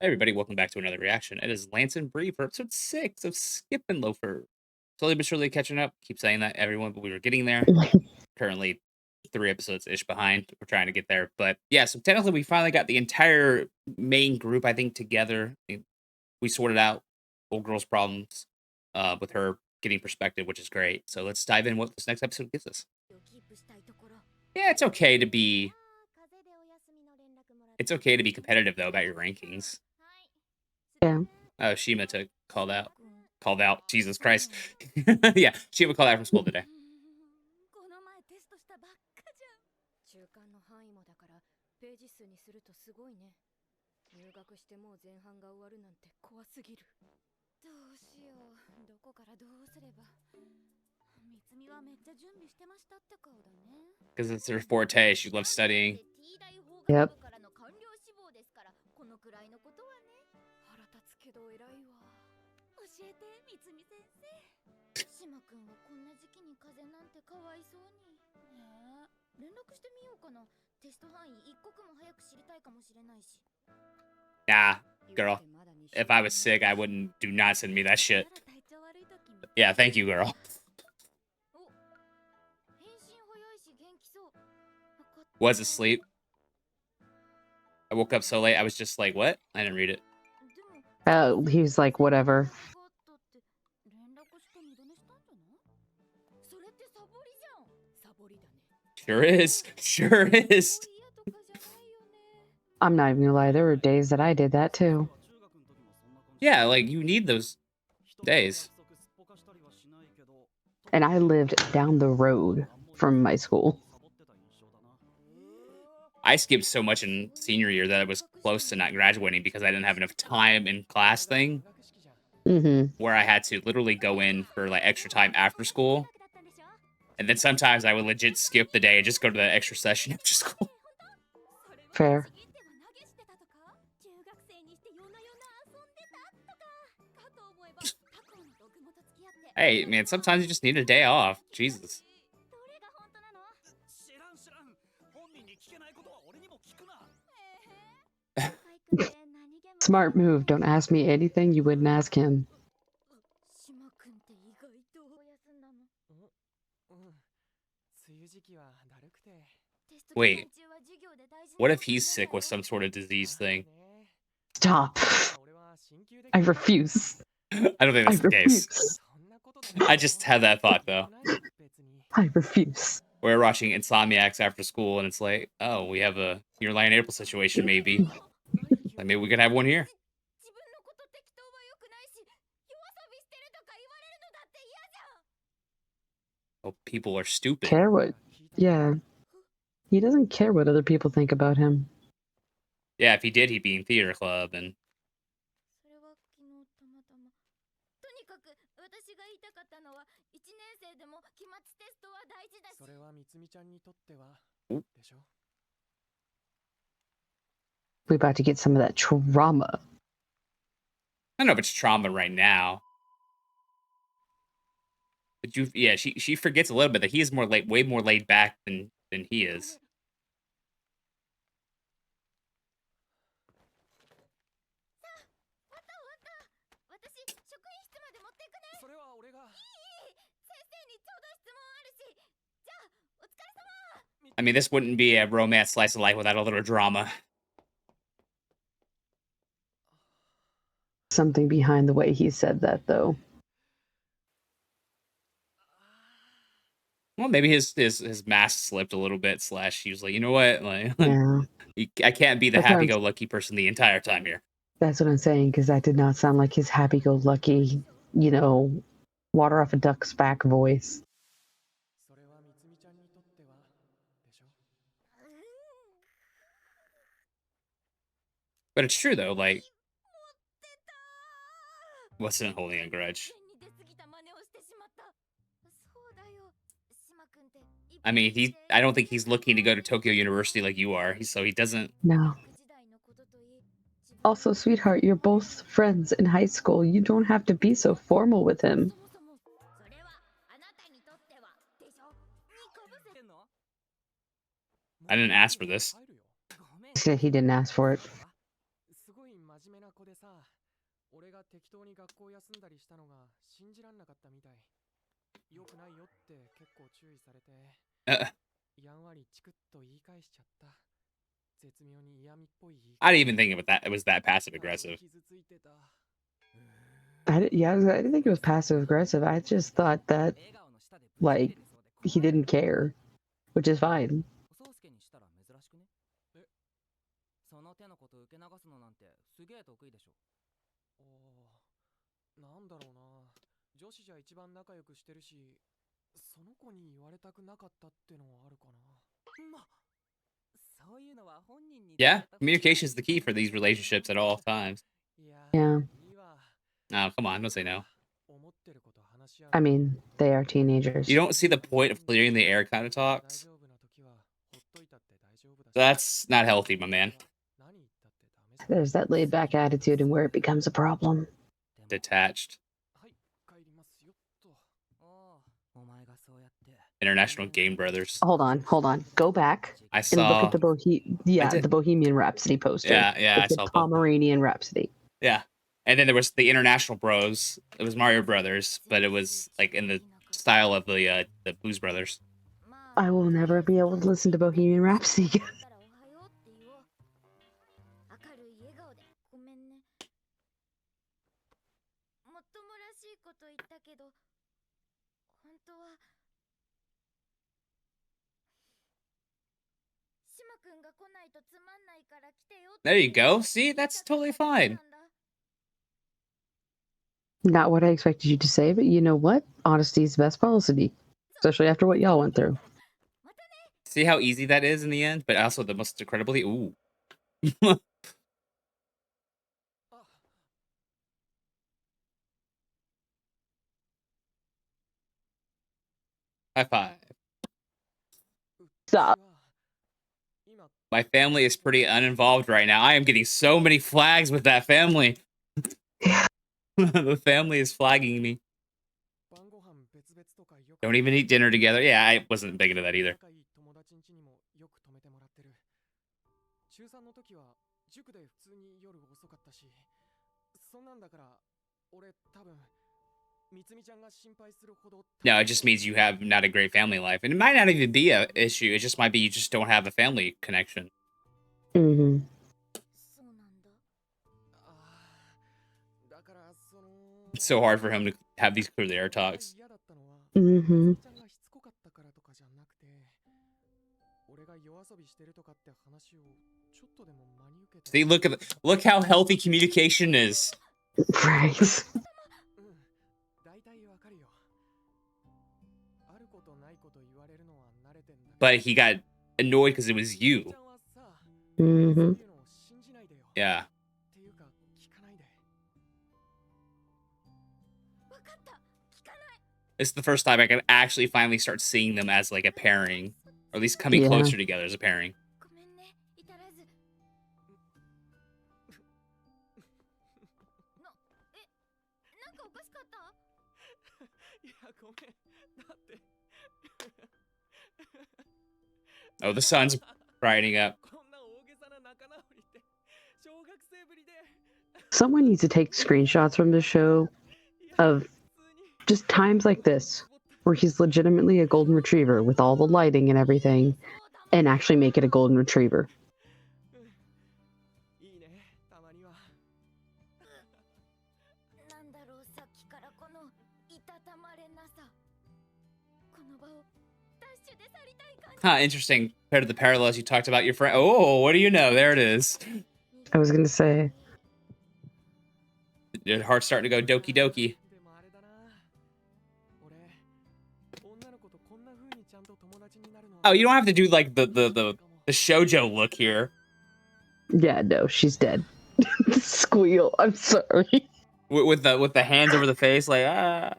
Hey everybody, welcome back to another reaction. It is Lance and Bree for episode 6 of Skip and Loafer. Slowly but surely catching up. Keep saying that, everyone, but we were getting there. Currently 3 episodes-ish behind. We're trying to get there. But yeah, so technically we finally got the entire main group, I think, together. We sorted out old girl's problems with her getting perspective, which is great. So let's dive in what this next episode gives us. Yeah, it's okay to be competitive though about your rankings. Yeah. Oh, Shima took called out. Called out. Jesus Christ. Yeah, Shima called out from school today. 'Cause it's her forte. She loves studying. Yep. 'Nah, girl. If I was sick, I wouldn't. Do not send me that shit. Yeah, thank you, girl. Was asleep. I woke up so late. I was just like, what? I didn't read it. He's like, whatever. Sure is. Sure is. I'm not even gonna lie, there were days that I did that too. Yeah, like you need those days. And I lived down the road from my school. I skipped so much in senior year that I was close to not graduating because I didn't have enough time in class thing where I had to literally go in for like extra time after school. And then sometimes I would legit skip the day and just go to the extra session after school. Fair. Hey, man, sometimes you just need a day off. Jesus. Smart move. Don't ask me anything you wouldn't ask him. Wait, what if he's sick with some sort of disease thing? Stop. I refuse. I don't think I that's the case. refuse. I just had that thought, though. I refuse. We're watching Insomniacs after school, and it's like, oh, we have a Your Lie in April situation, maybe. Like, maybe we could have one here. Oh, people are stupid. Care what? Yeah. He doesn't care what other people think about him. Yeah, if he did, he'd be in theater club, and We about to get some of that trauma. I don't know if it's trauma right now. But yeah, she forgets a little bit that he is way more laid back than he is. I mean, this wouldn't be a romance slice of life without a little drama. Something behind the way he said that, though. Well, maybe his mask slipped a little bit. Slash, he was like, you know what, like, Yeah. I can't be the That's what I'm happy-go-lucky person the entire time here. That's what I'm saying, because that did not sound like his happy-go-lucky, water off a duck's back voice. But it's true though. Like, wasn't holding a grudge. I mean, I don't think he's looking to go to Tokyo University like you are. So he doesn't. No. Also, sweetheart, you're both friends in high school. You don't have to be so formal with him. I didn't ask for this. He didn't ask for it. Uh, I didn't even think it was that. It was that passive aggressive. Yeah, I didn't think it was passive aggressive. I just thought that, like, he didn't care, which is fine. Yeah, communication is the key for these relationships at all times. Yeah. Oh, come on, don't say no. I mean, they are You teenagers. don't see the point of clearing the air kind of talks? That's not healthy, my man. There's that laid back attitude and where it becomes a problem. Detached. International Game Brothers. Hold on. Go back I and look at saw. I the did. Bohemian Rhapsody poster. Yeah, I It's a saw both. Pomeranian Rhapsody. Yeah. And then there was the International Bros. It was Mario Brothers, but it was like in the style of the Blues Brothers. I will never be able to listen to Bohemian Rhapsody again. There you go. See, that's totally fine. Not what I expected you to say, but you know what? Honesty is the best policy, especially after what y'all went through. See how easy that is in the end, but also the most incredibly ooh. High five. Stop. My family is pretty uninvolved right now. I am getting so many flags with that family. The family is flagging me. Don't even eat dinner together. Yeah, I wasn't big into that either. No, it just means you have not a great family life. And it might not even be a issue. It just might be you just don't have a family connection. Mm-hmm. It's so hard for him to have these clear air talks. Mm-hmm. See, look how healthy communication is. Right. But he got annoyed because it was you. Mm-hmm. Yeah. It's the first time I can actually finally start seeing them as like a pairing, or at least coming Yeah. closer together as a pairing. Oh, the sun's brightening up. Someone needs to take screenshots from the show of just times like this where he's legitimately a golden retriever with all the lighting and everything, and actually make it a golden retriever. Huh, interesting. Compared to the parallels you talked about your friend. Oh, what do you know? There it is. I was gonna say. Your heart's starting to go doki doki. Oh, you don't have to do like the shoujo look here. Yeah, no, she's dead. Squeal. I'm sorry. With the hands over the face, like ah.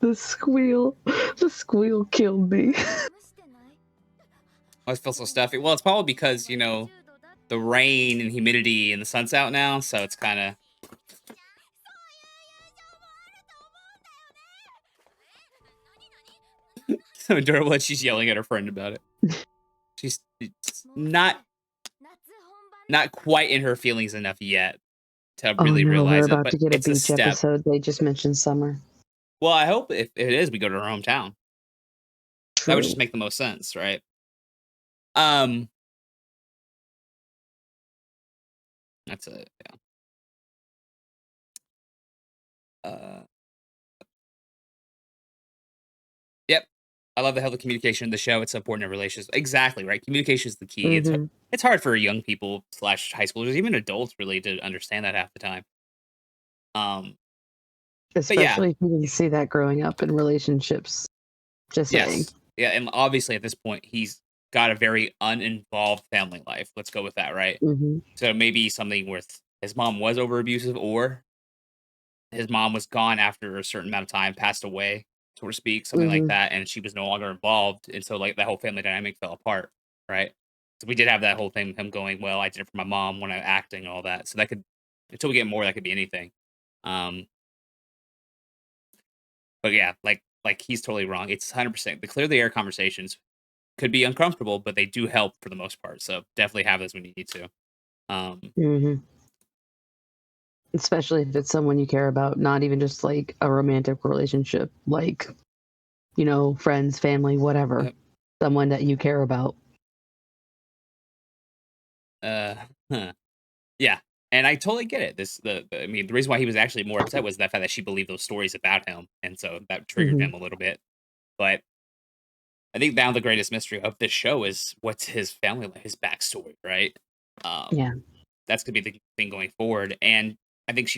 The squeal killed me. I feel so stuffy. Well, it's probably because, you know, the rain and humidity and the sun's out now, so it's kind of so adorable that she's yelling at her friend about it. She's not quite in her feelings enough yet. to Oh really no, we're realize it, about but to get a it's a beach step. episode. They just mentioned summer. Well, I hope if it is, we go to our hometown. That would just True. make the most sense, right? Um, that's it. Yeah. Yep. I love the healthy communication in the show. It's important in relationships. Exactly right. Communication is the key. Hmm. It's hard for young people slash high schoolers, even adults, really to understand that half the time. Um, but yeah, Especially if you didn't see that growing up in relationships. Just saying. yes, yeah, and obviously at this point he's got a very uninvolved family life. Let's go with that, right? Hmm. So maybe something where his mom was over abusive, or his mom was gone after a certain amount of time, passed away, so to speak, something like Hmm. that, and she was no longer involved, and so like that whole family dynamic fell apart, right? So we did have that whole thing, him going, "Well, I did it for my mom when I'm acting," and all that. So that could, until we get more, that could be anything. Um, but yeah, like he's totally wrong. It's 100% the clear the air conversations could be uncomfortable, but they do help for the most part. So definitely have those when you need to. Um, Hmm. Especially if it's someone you care about, not even just like a romantic relationship, like, friends, family, whatever. uh, Someone that you care about. uh, huh. Yeah, and I totally get it. I mean, the reason why he was actually more upset was the fact that she believed those stories about him, and so that triggered Hmm. him a little bit. But I think now the greatest mystery of this show is what's his family like, his backstory, right? Um, Yeah. that's gonna be the thing going forward. And I think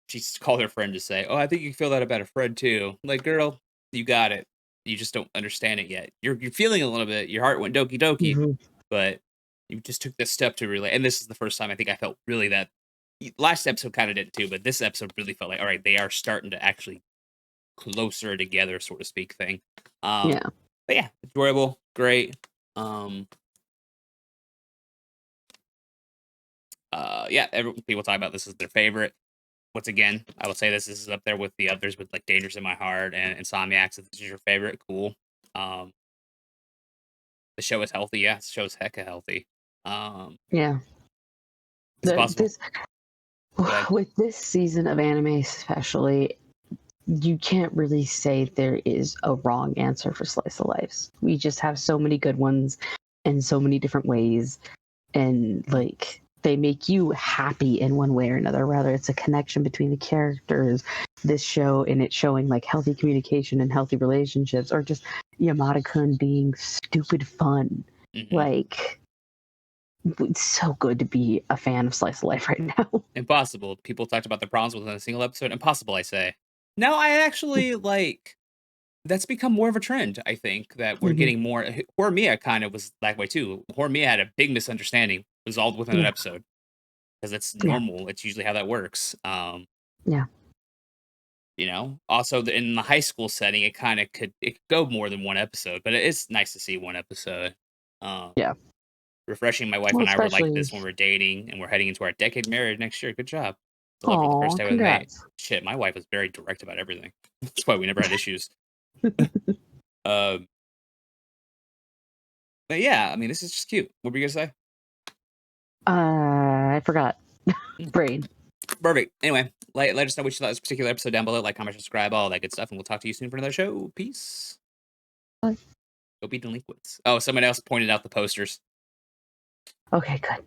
she's called her friend to say, "Oh, I think you feel that about a friend too." Like, girl, you got it. You just don't understand it yet. You're feeling a little bit. Your heart went doki doki, Hmm. but you just took this step to relate. And this is the first time I think I felt really that. Last episode kind of did too, but this episode really felt like, all right, they are starting to actually closer together, so to speak. Thing. Um, Yeah. but yeah, enjoyable, great. Um, yeah, people talk about this as their favorite. Once again, I will say this is up there with the others with like Dangerous in My Heart and Insomniacs. If this is your favorite, cool. Um, the show is healthy. Yeah, the show is hecka healthy. Um, Yeah. is it possible? This Go ahead. with this season of anime especially, you can't really say there is a wrong answer for slice of life. We just have so many good ones in so many different ways, and like they make you happy in one way or another. Rather, it's a connection between the characters. This show and it showing like healthy communication and healthy relationships, or just Yamada-kun being stupid fun. Hmm. Like, it's so good to be a fan of slice of life right now. Impossible. People talked about the problems within a single episode. Impossible, I say. No, I actually like. That's become more of a trend. I think that we're Hmm. getting more. Horimiya kind of was that way too. Horimiya had a big misunderstanding resolved within an Yeah, episode because it's yeah, normal. It's usually how that works. yeah, Also in the high school setting, it could go more than one episode, but it is nice to see one episode. Um, yeah. refreshing. My wife Well, and I were like especially, this when we're dating, and we're heading into our decade marriage next year. Good job. I love her the first oh, day with me. congrats. Shit, my wife was very direct about everything. That's why we never had issues. Um, but yeah, I mean, this is just cute. What were you gonna say? I forgot. Mm, Brain. perfect. Anyway, let us know what you thought of this particular episode down below. Like, comment, subscribe, all that good stuff, and we'll talk to you soon for another show. Peace. Go be delinquents. Oh, someone else pointed out the posters. Okay, good.